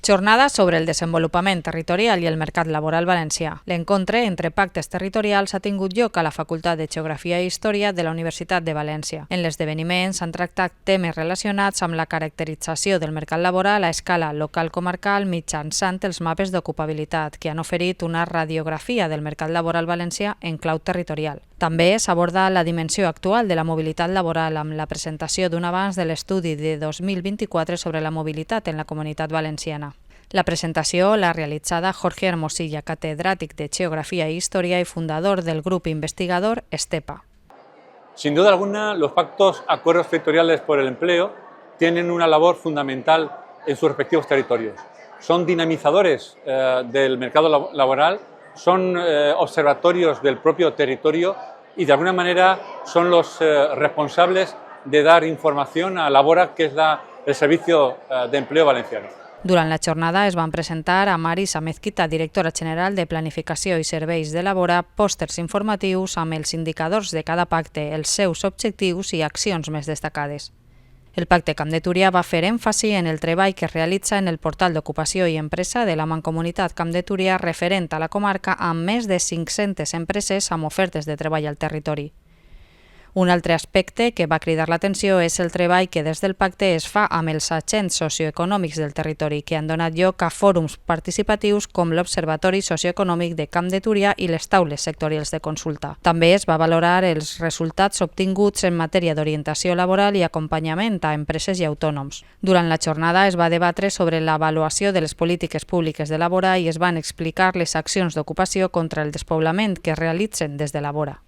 Jornada sobre el desenvolupament territorial i el mercat laboral valencià. L'encontre entre pactes territorials ha tingut lloc a la Facultat de Geografia i Història de la Universitat de València. En l'esdeveniment s'han tractat temes relacionats amb la caracterització del mercat laboral a escala local-comarcal mitjançant els mapes d'ocupabilitat, que han oferit una radiografia del mercat laboral valencià en clau territorial. També s'aborda la dimensió actual de la mobilitat laboral amb la presentació d'un avanç de l'estudi de 2024 sobre la mobilitat en la Comunitat Valenciana. La presentació l'ha realitzada Jorge Hermosilla, catedràtic de Geografía e Historia y fundador del grupo investigador Estepa. Sin duda alguna, los pactos acuerdos territoriales por el empleo tienen una labor fundamental en sus respectivos territorios. Son dinamizadores del mercado laboral, son observatorios del propio territorio y de alguna manera son los responsables de dar información a Labora, que es el Servicio de Empleo Valenciano. Durant la jornada es van presentar a Marisa Mezquita, directora general de Planificació i Serveis de Labora, pòsters informatius amb els indicadors de cada pacte, els seus objectius i accions més destacades. El Pacte Camp de Túria va fer èmfasi en el treball que es realitza en el portal d'ocupació i empresa de la Mancomunitat Camp de Túria referent a la comarca amb més de 500 empreses amb ofertes de treball al territori. Un altre aspecte que va cridar l'atenció és el treball que des del pacte es fa amb els agents socioeconòmics del territori, que han donat lloc a fòrums participatius com l'Observatori Socioeconòmic de Camp de Túria i les taules sectorials de consulta. També es va valorar els resultats obtinguts en matèria d'orientació laboral i acompanyament a empreses i autònoms. Durant la jornada es va debatre sobre l'avaluació de les polítiques públiques de Labora i es van explicar les accions d'ocupació contra el despoblament que es realitzen des de Labora.